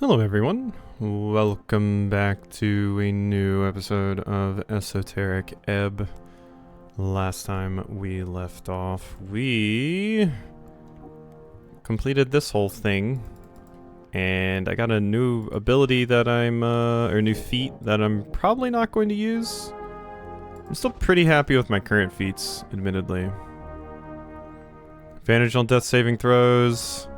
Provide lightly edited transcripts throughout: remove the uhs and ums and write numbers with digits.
Hello everyone, welcome back to a new episode of Esoteric Ebb. Last time we left off, we completed this whole thing, and I got a new ability that or new feat that I'm probably not going to use. I'm still pretty happy with my current feats, admittedly. Advantage on death saving throws.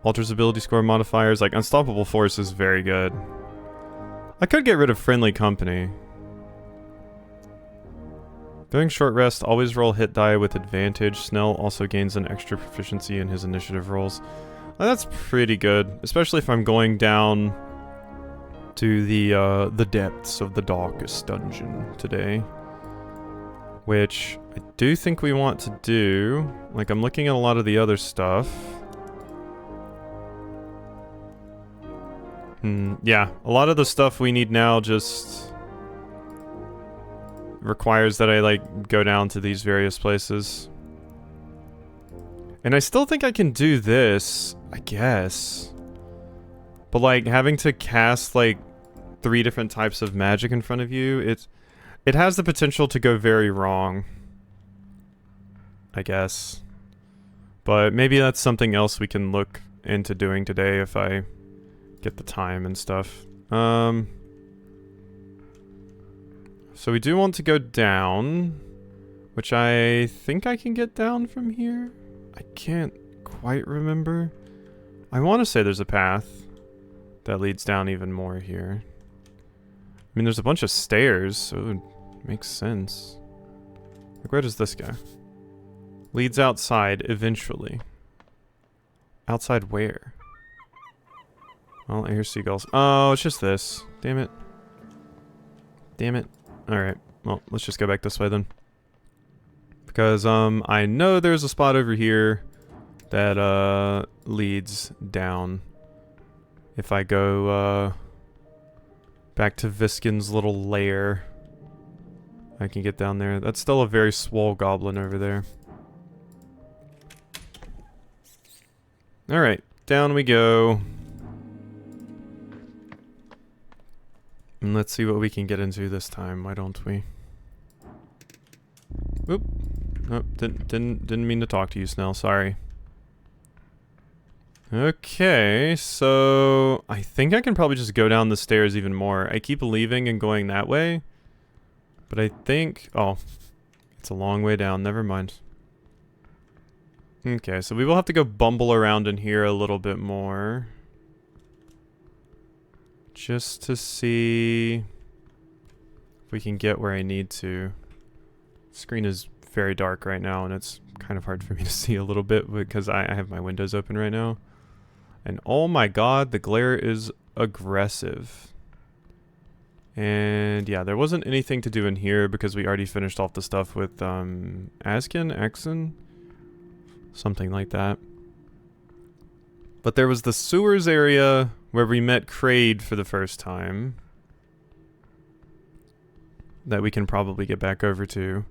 Alters ability score modifiers, like Unstoppable Force is very good. I could get rid of Friendly Company. During short rest, always roll hit die with advantage. Snell also gains an extra proficiency in his initiative rolls. That's pretty good, especially if I'm going down to the depths of the darkest dungeon today. Which I do think we want to do. Like, I'm looking at a lot of the other stuff. Yeah, a lot of the stuff we need now just requires that I, like, go down to these various places. And I still think I can do this, I guess. But, like, having to cast, like, 3 different types of magic in front of you, it has the potential to go very wrong. I guess. But maybe that's something else we can look into doing today if I get the time and stuff. So we do want to go down, which I think I can get down from here. I can't quite remember. I want to say there's a path that leads down even more here. I mean, there's a bunch of stairs, so it would make sense. Like, where does this go? Leads outside eventually. Outside where? Oh, I hear seagulls. Oh, it's just this. Damn it. Damn it. Alright. Well, let's just go back this way then. Because, I know there's a spot over here that, leads down. If I go, back to Viskin's little lair, I can get down there. That's still a very swole goblin over there. Alright. Down we go. And let's see what we can get into this time, why don't we? Oop. Nope, didn't mean to talk to you, Snell, sorry. Okay, so I think I can probably just go down the stairs even more. I keep leaving and going that way. But I think... oh, it's a long way down, never mind. Okay, so we will have to go bumble around in here a little bit more. Just to see if we can get where I need to. The screen is very dark right now, and it's kind of hard for me to see a little bit because I have my windows open right now. And oh my god, the glare is aggressive. And yeah, there wasn't anything to do in here because we already finished off the stuff with Axon? Something like that. But there was the sewers area where we met Kraid for the first time. That we can probably get back over to.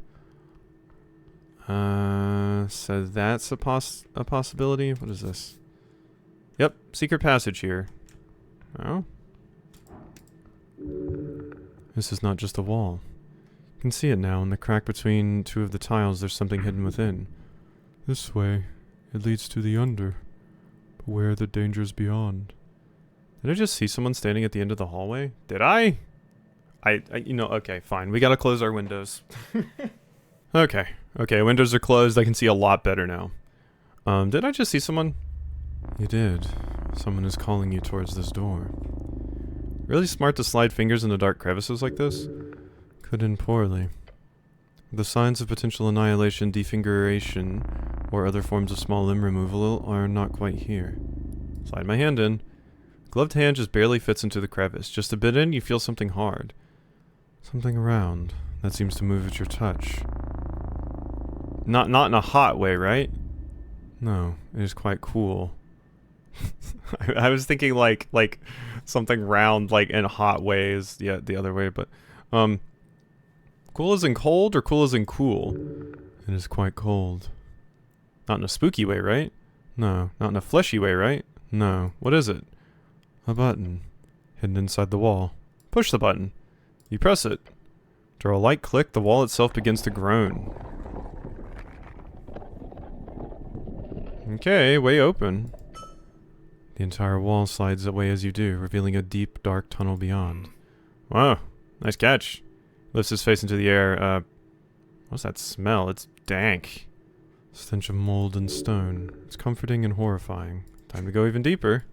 So that's a possibility. What is this? Yep, secret passage here. Oh. This is not just a wall. You can see it now. In the crack between 2 of the tiles, there's something hidden within. This way. It leads to the under. Beware the dangers beyond. Did I just see someone standing at the end of the hallway? Did I? You know, okay, fine. We gotta close our windows. Okay. Okay, windows are closed. I can see a lot better now. Did I just see someone? You did. Someone is calling you towards this door. Really smart to slide fingers into dark crevices like this? Could end poorly. The signs of potential annihilation, defiguration, or other forms of small limb removal are not quite here. Slide my hand in. Gloved hand just barely fits into the crevice. Just a bit in, you feel something hard. Something around that seems to move at your touch. Not in a hot way, right? No, it is quite cool. I was thinking like something round, like in a hot way is the other way, but cool as in cold or cool as in cool? It is quite cold. Not in a spooky way, right? No. Not in a fleshy way, right? No. What is it? A button. Hidden inside the wall. Push the button. You press it. After a light click, the wall itself begins to groan. Okay, way open. The entire wall slides away as you do, revealing a deep, dark tunnel beyond. Wow, nice catch. Lifts his face into the air. What's that smell? It's dank. Stench of mold and stone. It's comforting and horrifying. Time to go even deeper.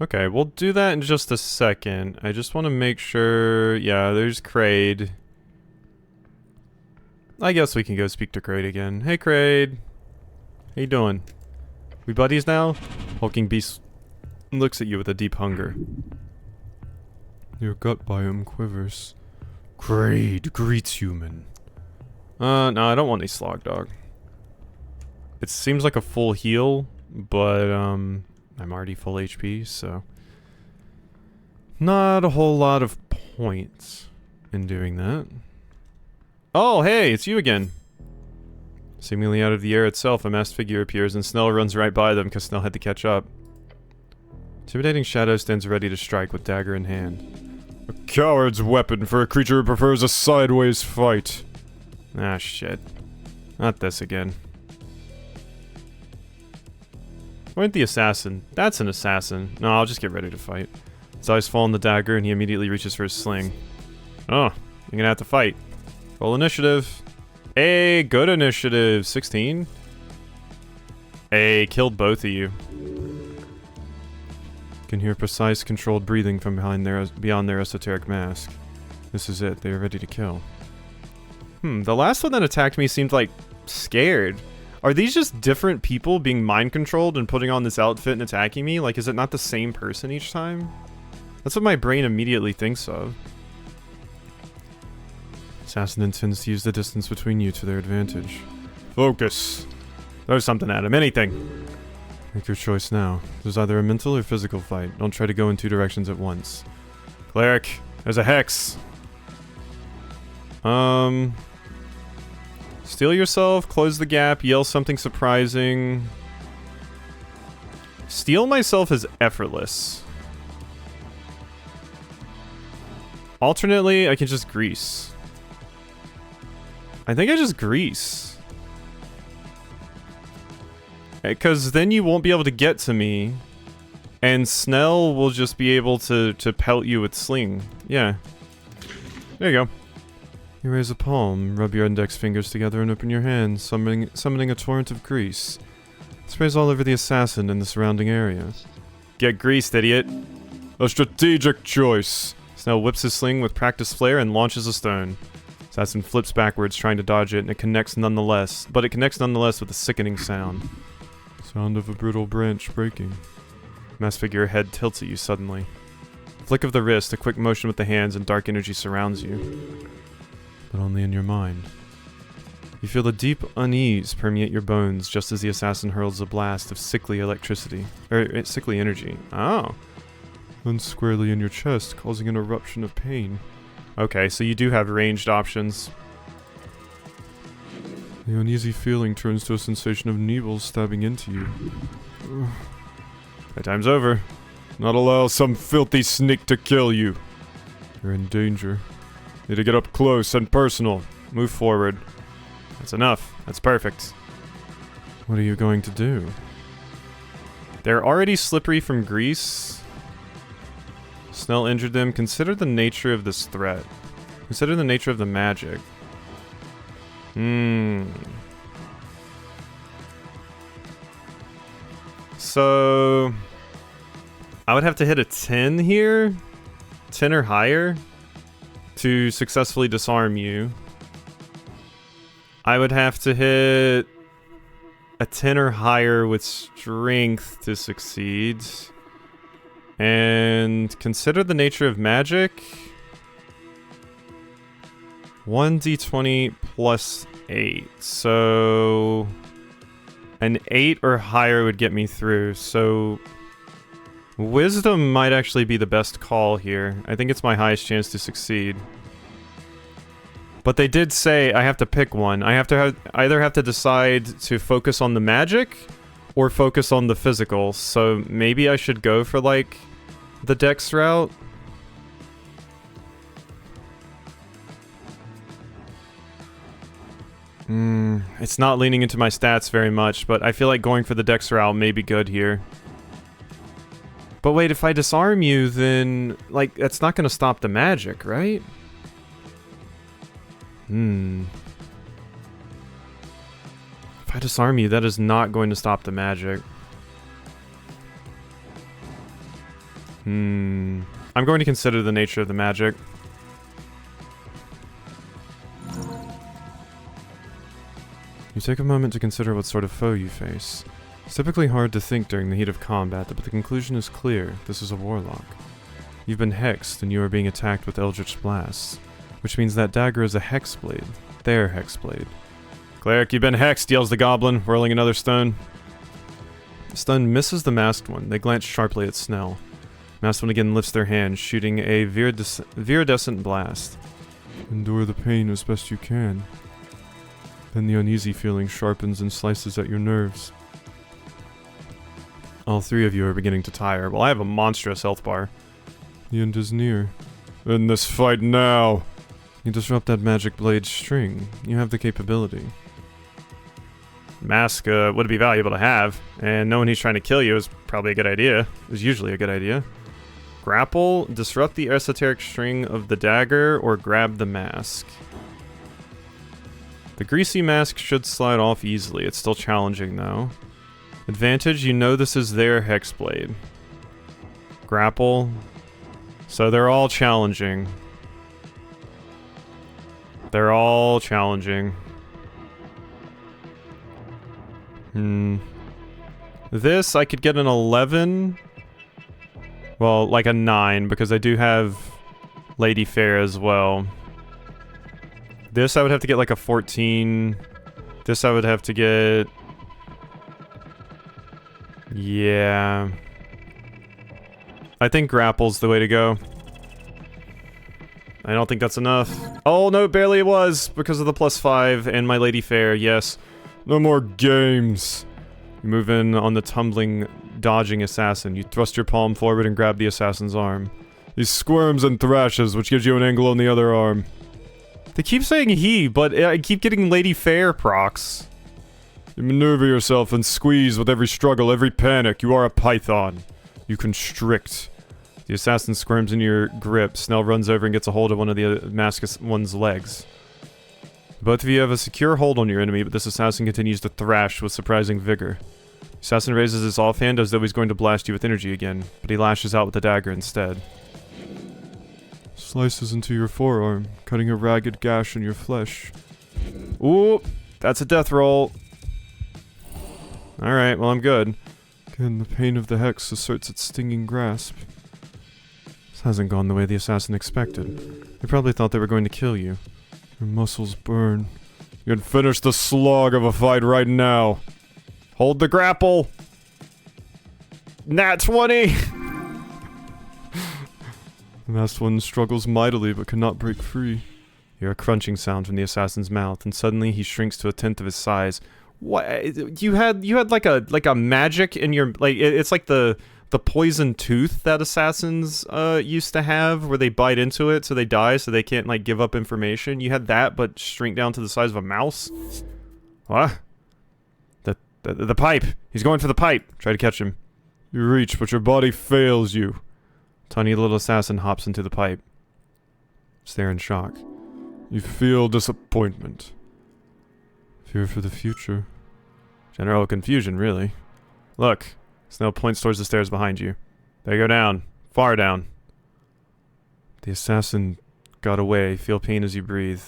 Okay, we'll do that in just a second. I just want to make sure... Yeah, there's Kraid. I guess we can go speak to Kraid again. Hey, Kraid. How you doing? We buddies now? Hulking beast looks at you with a deep hunger. Your gut biome quivers. Kraid greets human. No, I don't want any slog dog. It seems like a full heal, but, I'm already full HP, so... Not a whole lot of points in doing that. Oh, hey, it's you again. Seemingly out of the air itself, a masked figure appears and Snell runs right by them because Snell had to catch up. Intimidating shadow stands ready to strike with dagger in hand. A coward's weapon for a creature who prefers a sideways fight. Ah, shit. Not this again. Where'd the assassin? That's an assassin. No, I'll just get ready to fight. His eyes fall on the dagger and he immediately reaches for his sling. Oh, you're gonna have to fight. Roll initiative. Hey, good initiative. 16. Hey, killed both of you. You can hear precise, controlled breathing from beyond their esoteric mask. This is it. They are ready to kill. The last one that attacked me seemed like scared. Are these just different people being mind-controlled and putting on this outfit and attacking me? Like, is it not the same person each time? That's what my brain immediately thinks of. Assassin intends to use the distance between you to their advantage. Focus. Throw something at him. Anything. Make your choice now. There's either a mental or physical fight. Don't try to go in two directions at once. Cleric. There's a hex. Steal yourself, close the gap, yell something surprising. Steal myself is effortless. Alternately, I can just grease. I think I just grease. Because then you won't be able to get to me. And Snell will just be able to pelt you with sling. Yeah. There you go. You raise a palm, rub your index fingers together and open your hand, summoning a torrent of grease. It sprays all over the assassin and the surrounding area. Get greased, idiot. A strategic choice. Snell whips his sling with practiced flair and launches a stone. Assassin flips backwards, trying to dodge it, and it connects nonetheless. But it connects nonetheless with a sickening sound. Sound of a brittle branch breaking. Masked figure head tilts at you suddenly. Flick of the wrist, a quick motion with the hands, and dark energy surrounds you. But only in your mind. You feel a deep unease permeate your bones just as the assassin hurls a blast of sickly electricity. Sickly energy. Oh. Then squarely in your chest, causing an eruption of pain. Okay, so you do have ranged options. The uneasy feeling turns to a sensation of needles stabbing into you. That time's over. Not allow some filthy sneak to kill you. You're in danger. Need to get up close and personal. Move forward. That's enough. That's perfect. What are you going to do? They're already slippery from grease. Snell injured them. Consider the nature of this threat. Consider the nature of the magic. So... I would have to hit a 10 here? 10 or higher? To successfully disarm you. I would have to hit a 10 or higher with strength to succeed. And consider the nature of magic. 1d20 plus 8. So an 8 or higher would get me through. So wisdom might actually be the best call here. I think it's my highest chance to succeed. But they did say I have to pick one. I have to either have to decide to focus on the magic or focus on the physical. So maybe I should go for like the Dex route. It's not leaning into my stats very much, but I feel like going for the Dex route may be good here. But wait, if I disarm you, then, like, that's not gonna stop the magic, right? If I disarm you, that is not going to stop the magic. I'm going to consider the nature of the magic. You take a moment to consider what sort of foe you face. It's typically hard to think during the heat of combat, but the conclusion is clear. This is a warlock. You've been hexed, and you are being attacked with eldritch blasts, which means that dagger is a hexblade. Their hexblade. Cleric, you've been hexed, yells the goblin, whirling another stone. Stun misses the masked one. They glance sharply at Snell. Masked one again lifts their hand, shooting a viridescent blast. Endure the pain as best you can. Then the uneasy feeling sharpens and slices at your nerves. All three of you are beginning to tire. Well, I have a monstrous health bar. The end is near. End this fight now! You disrupt that magic blade's string. You have the capability. Mask would be valuable to have, and knowing he's trying to kill you is probably a good idea. Is usually a good idea. Grapple, disrupt the esoteric string of the dagger, or grab the mask. The greasy mask should slide off easily. It's still challenging, though. Advantage, you know this is their hexblade. Grapple. So they're all challenging. They're all challenging. This, I could get an 11. Well, like a 9, because I do have Lady Fair as well. This I would have to get like a 14. This I would have to get... Yeah. I think grapple's the way to go. I don't think that's enough. Oh no, barely it was, because of the +5 and my Lady Fair, yes. No more games. You move in on the tumbling, dodging assassin. You thrust your palm forward and grab the assassin's arm. He squirms and thrashes, which gives you an angle on the other arm. They keep saying he, but I keep getting Lady Fair procs. You maneuver yourself and squeeze with every struggle, every panic. You are a python. You constrict. The assassin squirms in your grip. Snell runs over and gets a hold of one of the masked one's legs. Both of you have a secure hold on your enemy, but this assassin continues to thrash with surprising vigor. The assassin raises his offhand as though he's going to blast you with energy again, but he lashes out with the dagger instead. Slices into your forearm, cutting a ragged gash in your flesh. Ooh, that's a death roll. Alright, well I'm good. Again, the pain of the hex asserts its stinging grasp. This hasn't gone the way the assassin expected. They probably thought they were going to kill you. Your muscles burn. You can finish the slog of a fight right now. Hold the grapple! Nat 20! The masked one struggles mightily but cannot break free. You hear a crunching sound from the assassin's mouth, and suddenly he shrinks to 1/10 of his size. What? You had like a magic in your, like, it's like the poison tooth that assassins used to have, where they bite into it so they die, so they can't like give up information. You had that, but shrink down to the size of a mouse. What? The pipe. He's going for the pipe. Try to catch him. You reach, but your body fails you. Tiny little assassin hops into the pipe. Stare in shock. You feel disappointment. Fear for the future. General confusion, really. Look. Snell points towards the stairs behind you. They go down. Far down. The assassin got away. Feel pain as you breathe.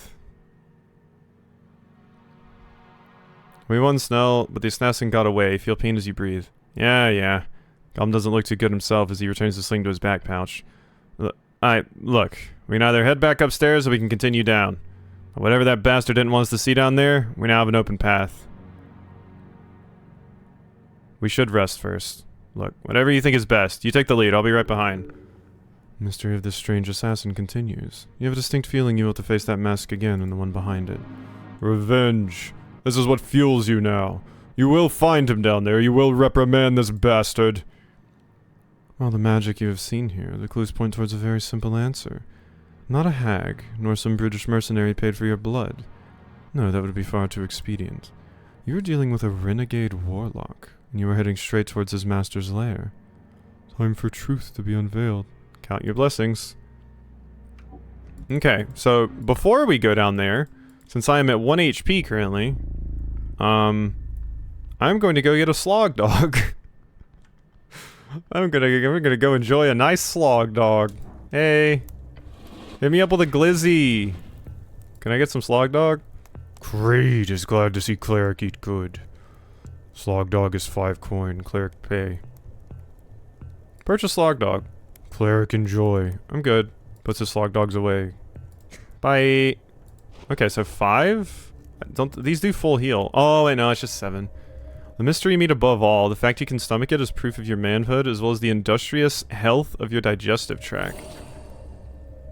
We won, Snell, but the assassin got away. Feel pain as you breathe. Yeah. Goblin doesn't look too good himself as he returns the sling to his back pouch. Look, we can either head back upstairs or we can continue down. But whatever that bastard didn't want us to see down there, we now have an open path. We should rest first. Look, whatever you think is best. You take the lead, I'll be right behind. The mystery of this strange assassin continues. You have a distinct feeling you will have to face that mask again and the one behind it. Revenge. This is what fuels you now. You will find him down there. You will reprimand this bastard. All the magic you have seen here, the clues point towards a very simple answer. Not a hag, nor some British mercenary paid for your blood. No, that would be far too expedient. You are dealing with a renegade warlock, and you are heading straight towards his master's lair. Time for truth to be unveiled. Count your blessings. Okay, so before we go down there, since I am at 1 HP currently, I'm going to go get a slog dog. We're gonna go enjoy a nice slog dog. Hey, hit me up with a glizzy. Can I get some slog dog? Great, is glad to see cleric eat good. Slog dog is 5 coin, cleric pay. Purchase slog dog. Cleric enjoy. I'm good. Puts his slog dogs away. Bye. Okay, so 5? Don't these do full heal? Oh wait, no, it's just 7. The mystery meat above all, the fact you can stomach it is proof of your manhood, as well as the industrious health of your digestive tract.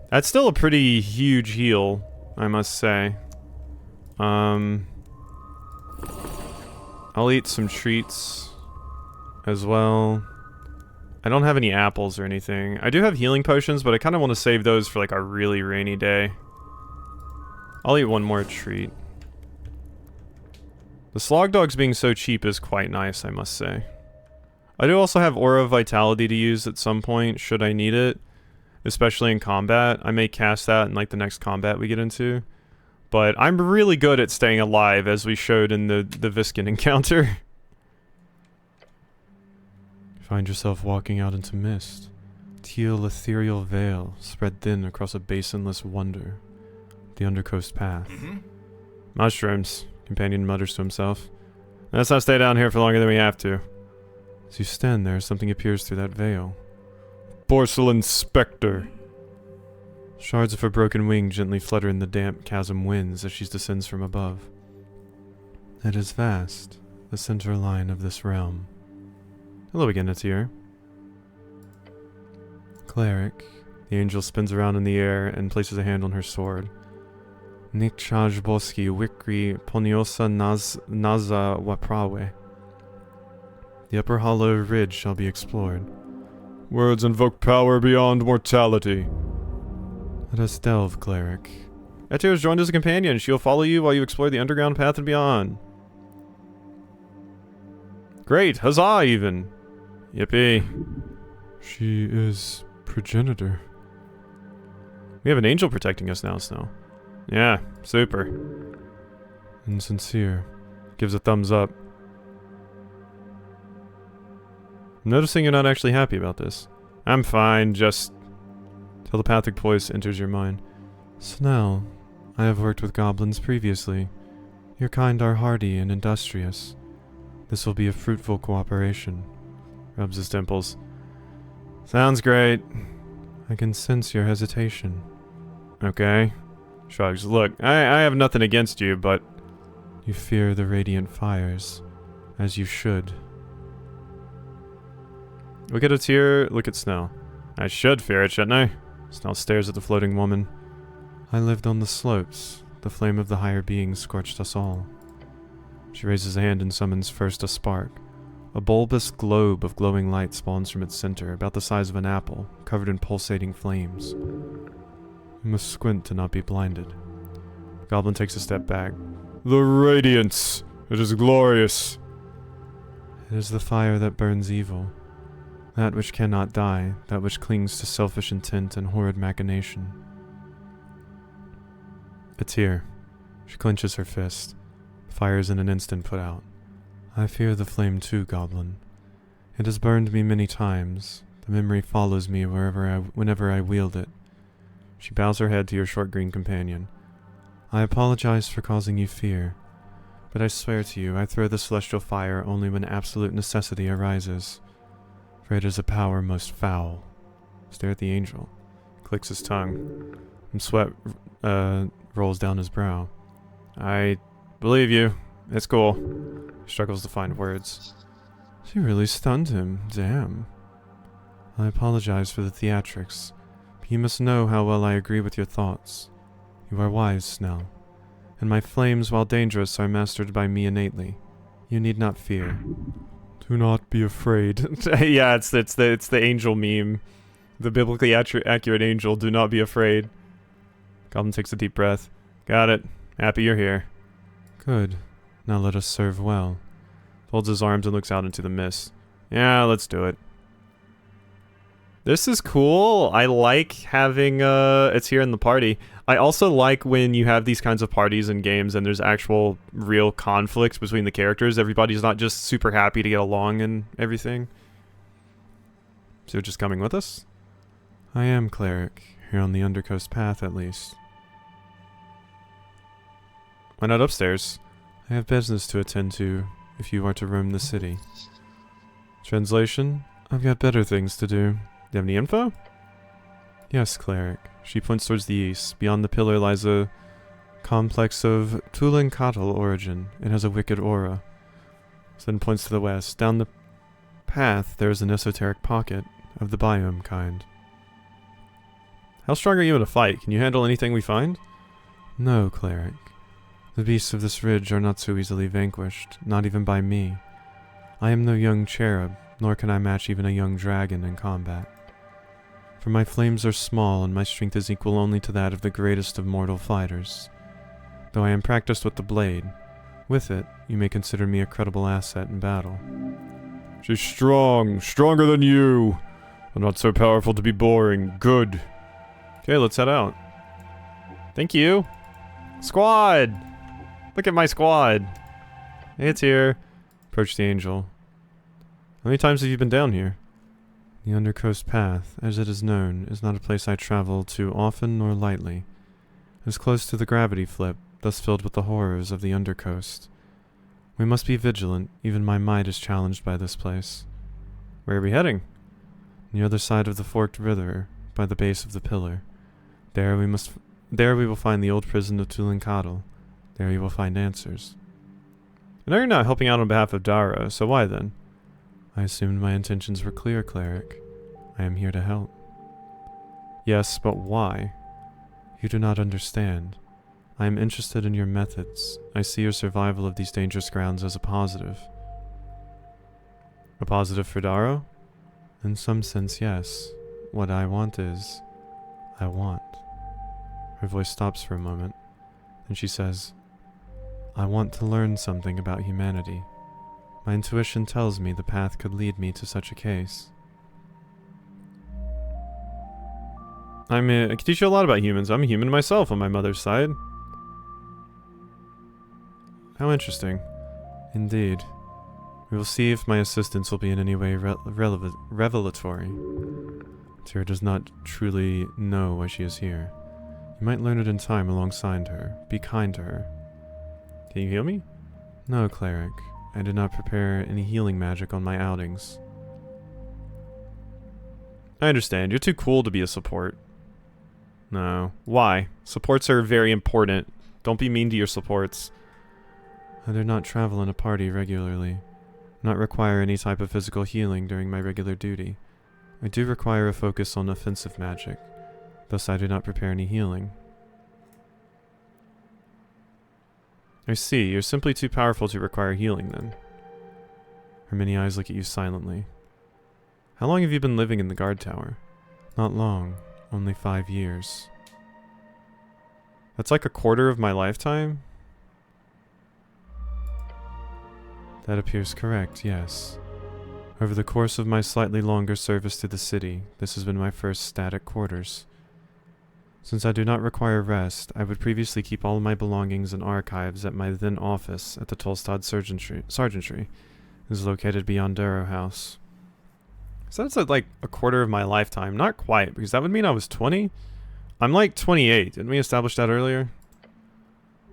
That's still a pretty huge heal, I must say. I'll eat some treats as well. I don't have any apples or anything. I do have healing potions, but I kind of want to save those for like a really rainy day. I'll eat one more treat. The slog dogs being so cheap is quite nice, I must say. I do also have Aura of Vitality to use at some point, should I need it. Especially in combat. I may cast that in like the next combat we get into. But I'm really good at staying alive, as we showed in the Viskin encounter. You find yourself walking out into mist. Teal ethereal veil spread thin across a basinless wonder. The Undercoast Path. Mushrooms. Companion mutters to himself. Let's not stay down here for longer than we have to. As you stand there, something appears through that veil. Porcelain Spectre. Shards of her broken wing gently flutter in the damp chasm winds as she descends from above. It is vast, the center line of this realm. Hello again, Atir. Cleric. The angel spins around in the air and places a hand on her sword. Nikchaj Boski Wikri Poniosa Naza Waprawe. The upper hollow ridge shall be explored. Words invoke power beyond mortality. Let us delve, cleric. Etir has joined as a companion. She'll follow you while you explore the underground path and beyond. Great! Huzzah, even! Yippee. She is progenitor. We have an angel protecting us now, Snow. Yeah, super. Insincere. Gives a thumbs up. I'm noticing you're not actually happy about this. I'm fine, just... Telepathic voice enters your mind. Snell, I have worked with goblins previously. Your kind are hardy and industrious. This will be a fruitful cooperation. Rubs his temples. Sounds great. I can sense your hesitation. Okay. Shrugs. Look, I have nothing against you, but... You fear the radiant fires. As you should. Look at Atir, look at Snell. I should fear it, shouldn't I? Snell stares at the floating woman. I lived on the slopes. The flame of the higher beings scorched us all. She raises a hand and summons first a spark. A bulbous globe of glowing light spawns from its center, about the size of an apple, covered in pulsating flames. You must squint to not be blinded. The goblin takes a step back. The radiance! It is glorious! It is the fire that burns evil. That which cannot die, that which clings to selfish intent and horrid machination. Atir. She clenches her fist. Fire is in an instant put out. I fear the flame too, goblin. It has burned me many times. The memory follows me whenever I wield it. She bows her head to your short green companion. I apologize for causing you fear, but I swear to you I throw the celestial fire only when absolute necessity arises, for it is a power most foul. Stare at the angel. Clicks his tongue, and sweat rolls down his brow. I believe you. It's cool. He struggles to find words. She really stunned him. Damn. I apologize for the theatrics. You must know how well I agree with your thoughts. You are wise, Snell. And my flames, while dangerous, are mastered by me innately. You need not fear. Do not be afraid. Yeah, it's the angel meme. The biblically accurate angel. Do not be afraid. Goblin takes a deep breath. Got it. Happy you're here. Good. Now let us serve well. Folds his arms and looks out into the mist. Yeah, let's do it. This is cool. I like having, it's here in the party. I also like when you have these kinds of parties and games and there's actual real conflicts between the characters. Everybody's not just super happy to get along and everything. So you're just coming with us? I am, cleric. Here on the Undercoast path, at least. Why not upstairs? I have business to attend to, if you are to roam the city. Translation? I've got better things to do. Do you have any info? Yes, cleric. She points towards the east. Beyond the pillar lies a complex of Tulinkatl origin. It has a wicked aura. Then points to the west. Down the path, there is an esoteric pocket of the biome kind. How strong are you in a fight? Can you handle anything we find? No, cleric. The beasts of this ridge are not so easily vanquished, not even by me. I am no young cherub, nor can I match even a young dragon in combat. For my flames are small, and my strength is equal only to that of the greatest of mortal fighters. Though I am practiced with the blade, with it, you may consider me a credible asset in battle. She's strong, stronger than you! I'm not so powerful to be boring. Good. Okay, let's head out. Thank you. Squad! Look at my squad. It's here. Approach the angel. How many times have you been down here? The Undercoast Path, as it is known, is not a place I travel to often nor lightly. It is close to the gravity flip, thus filled with the horrors of the Undercoast. We must be vigilant, even my might is challenged by this place. Where are we heading? On the other side of the forked river, by the base of the pillar. There we will find the old prison of Tulinkatl. There you will find answers. I know you're not helping out on behalf of Dara, so why then? I assumed my intentions were clear, cleric. I am here to help. Yes, but why? You do not understand. I am interested in your methods. I see your survival of these dangerous grounds as a positive. A positive for Dara? In some sense, yes. What I want is... I want. Her voice stops for a moment, and she says, I want to learn something about humanity. My intuition tells me the path could lead me to such a case. I mean, I can teach you a lot about humans. I'm a human myself on my mother's side. How interesting. Indeed. We will see if my assistance will be in any way revelatory. Tira does not truly know why she is here. You might learn it in time alongside her. Be kind to her. Can you heal me? No, cleric. I did not prepare any healing magic on my outings. I understand. You're too cool to be a support. No. Why? Supports are very important. Don't be mean to your supports. I do not travel in a party regularly. Not require any type of physical healing during my regular duty. I do require a focus on offensive magic. Thus I do not prepare any healing. I see. You're simply too powerful to require healing, then. Her many eyes look at you silently. How long have you been living in the guard tower? Not long. Only 5 years. That's like a quarter of my lifetime? That appears correct, yes. Over the course of my slightly longer service to the city, this has been my first static quarters. Since I do not require rest, I would previously keep all of my belongings and archives at my then office at the Tolstad Sergeantry. It is located beyond Darrow House. So that's like a quarter of my lifetime. Not quite, because that would mean I was 20? I'm like 28. Didn't we establish that earlier?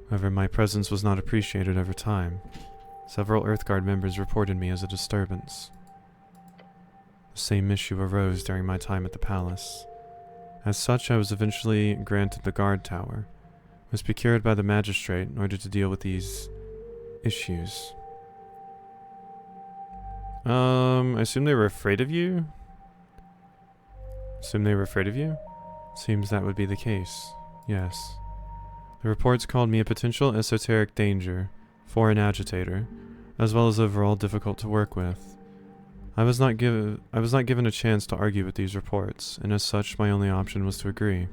However, my presence was not appreciated over time. Several Earthguard members reported me as a disturbance. The same issue arose during my time at the palace. As such, I was eventually granted the guard tower. I was procured by the magistrate in order to deal with these issues. I assume they were afraid of you? Seems that would be the case. Yes. The reports called me a potential esoteric danger, foreign agitator, as well as overall difficult to work with. I was not given a chance to argue with these reports, and as such, my only option was to agree.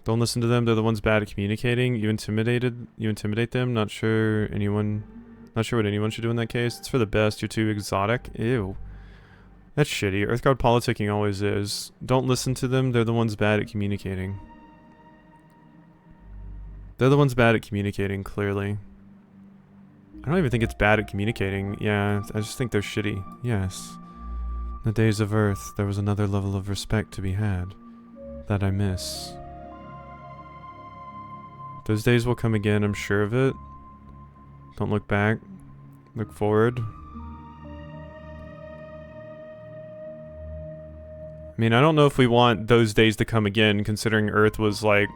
Don't listen to them, they're the ones bad at communicating. You intimidate them, not sure what anyone should do in that case. It's for the best, you're too exotic. Ew. That's shitty. Earthguard politicking always is. Don't listen to them, they're the ones bad at communicating. They're the ones bad at communicating, clearly. I don't even think it's bad at communicating. Yeah, I just think they're shitty. Yes. In the days of Earth, there was another level of respect to be had. That I miss. Those days will come again, I'm sure of it. Don't look back. Look forward. I mean, I don't know if we want those days to come again, considering Earth was, like,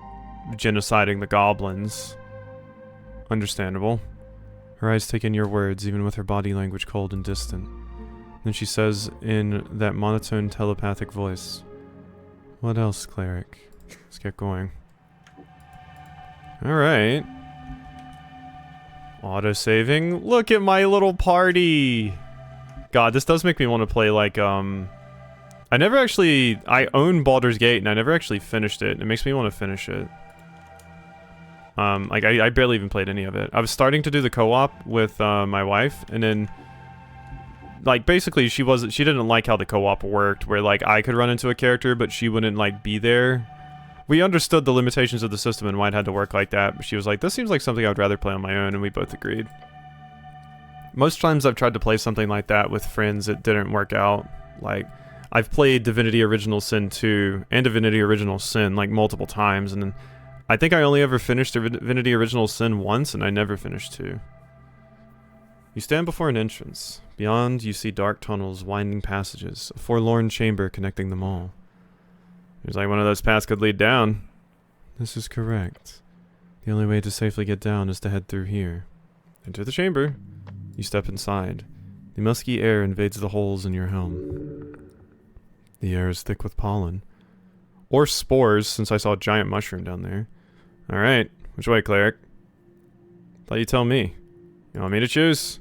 genociding the goblins. Understandable. Her eyes take in your words, even with her body language cold and distant. Then she says in that monotone telepathic voice, "What else, cleric? Let's get going." Alright. Auto-saving. Look at my little party! God, this does make me want to play, like, I own Baldur's Gate, and I never actually finished it. It makes me want to finish it. Like, I barely even played any of it. I was starting to do the co-op with, my wife, and then, like, basically she didn't like how the co-op worked, where, like, I could run into a character, but she wouldn't, like, be there. We understood the limitations of the system and why it had to work like that, but she was like, this seems like something I would rather play on my own, and we both agreed. Most times I've tried to play something like that with friends, it didn't work out. Like, I've played Divinity Original Sin 2 and Divinity Original Sin, like, multiple times, and then I think I only ever finished Divinity Original Sin once, and I never finished 2. You stand before an entrance. Beyond, you see dark tunnels, winding passages, a forlorn chamber connecting them all. Seems like one of those paths could lead down. This is correct. The only way to safely get down is to head through here. Enter the chamber. You step inside. The musky air invades the holes in your helm. The air is thick with pollen. Or spores, since I saw a giant mushroom down there. Alright, which way, cleric? Thought you'd tell me. You want me to choose?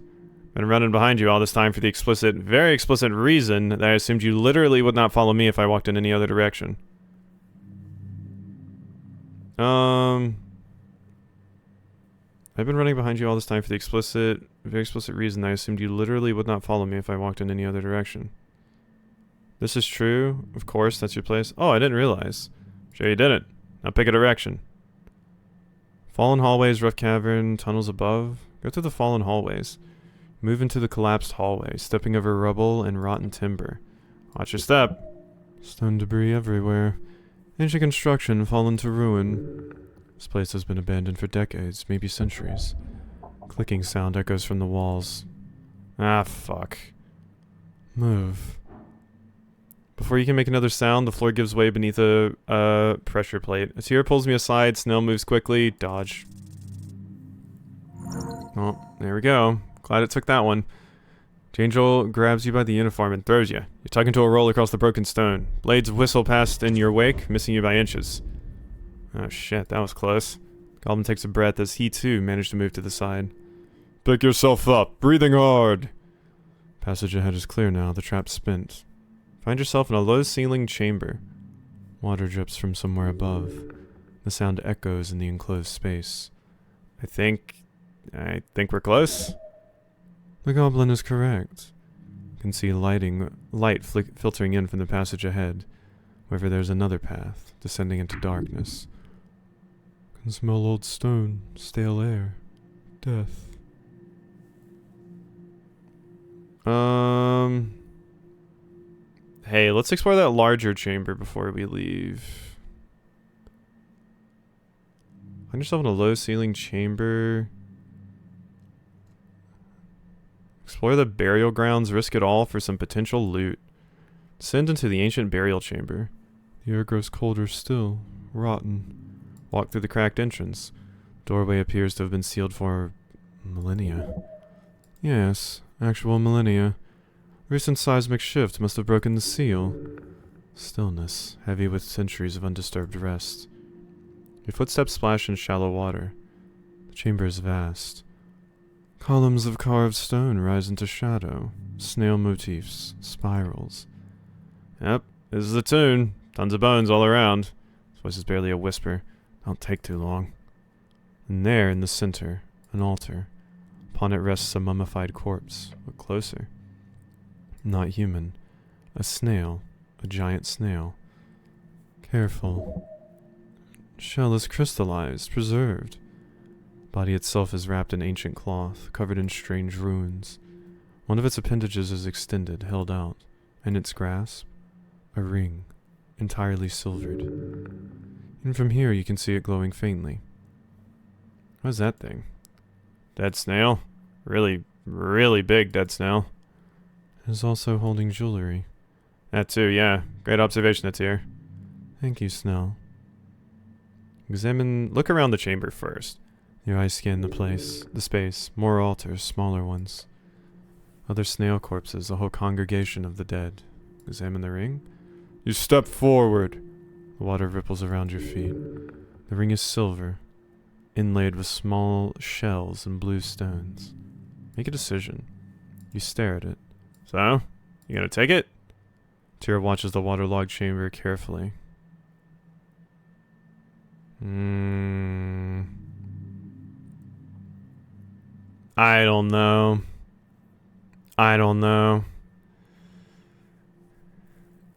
Been running behind you all this time for the very explicit reason that I assumed you literally would not follow me if I walked in any other direction. I've been running behind you all this time for the very explicit reason that I assumed you literally would not follow me if I walked in any other direction. This is true. Of course, that's your place. Oh, I didn't realize. Sure you didn't. Now pick a direction. Fallen hallways, rough cavern, tunnels above. Go through the fallen hallways. Move into the collapsed hallway, stepping over rubble and rotten timber. Watch your step. Stone debris everywhere. Ancient construction fallen to ruin. This place has been abandoned for decades, maybe centuries. Clicking sound echoes from the walls. Ah, fuck. Move. Before you can make another sound, the floor gives way beneath a pressure plate. A tear pulls me aside, Snail moves quickly, dodge. Oh, there we go. Glad it took that one. Angel grabs you by the uniform and throws you. You're tugged into a roll across the broken stone. Blades whistle past in your wake, missing you by inches. Oh shit, that was close. Goblin takes a breath as he too managed to move to the side. Pick yourself up, breathing hard! Passage ahead is clear now, the trap's spent. Find yourself in a low-ceilinged chamber. Water drips from somewhere above. The sound echoes in the enclosed space. I think we're close. The goblin is correct. You can see light filtering in from the passage ahead. However, there's another path, descending into darkness. Can smell old stone, stale air, death. Hey, let's explore that larger chamber before we leave. Find yourself in a low-ceiling chamber. Explore the burial grounds, risk it all for some potential loot. Descend into the ancient burial chamber. The air grows colder still, rotten. Walk through the cracked entrance. Doorway appears to have been sealed for millennia. Yes, actual millennia. Recent seismic shift must have broken the seal. Stillness, heavy with centuries of undisturbed rest. Your footsteps splash in shallow water. The chamber is vast. Columns of carved stone rise into shadow. Snail motifs, spirals. Yep, this is a tune. Tons of bones all around. His voice is barely a whisper. Don't take too long. And there, in the center, an altar. Upon it rests a mummified corpse. Look closer. Not human. A snail. A giant snail. Careful. Shell is crystallized, preserved. Body itself is wrapped in ancient cloth, covered in strange runes. One of its appendages is extended, held out. In its grasp, a ring, entirely silvered. And from here you can see it glowing faintly. What's that thing? Dead snail? Really, really big dead snail. It is also holding jewelry. That too, yeah. Great observation, that's here. Thank you, Snell. Look around the chamber first. Your eyes scan the space. More altars, smaller ones. Other snail corpses, a whole congregation of the dead. Examine the ring. You step forward. The water ripples around your feet. The ring is silver, inlaid with small shells and blue stones. Make a decision. You stare at it. So? You gonna take it? Tira watches the waterlogged chamber carefully. I don't know.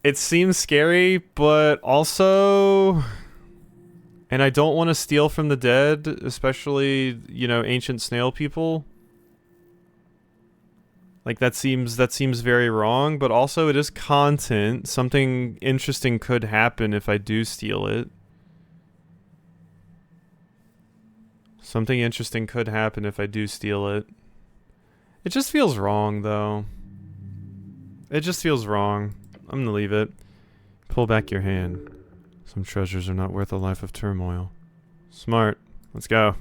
It seems scary, but also... And I don't want to steal from the dead, especially, you know, ancient snail people. Like, that seems very wrong, but also it is content. Something interesting could happen if I do steal it. Something interesting could happen if I do steal it. It just feels wrong, though. It just feels wrong. I'm gonna leave it. Pull back your hand. Some treasures are not worth a life of turmoil. Smart. Let's go.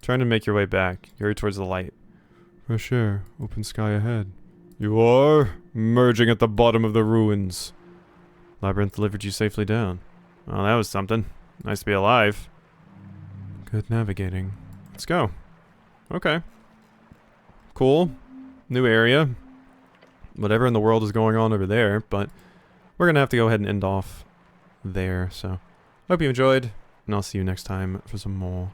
Turn and make your way back. Hurry towards the light. Fresh air. Open sky ahead. You are merging at the bottom of the ruins. Labyrinth delivered you safely down. Well, that was something. Nice to be alive. Good navigating. Let's go. Okay. Cool. New area. Whatever in the world is going on over there, but we're gonna have to go ahead and end off there, so hope you enjoyed, and I'll see you next time for some more.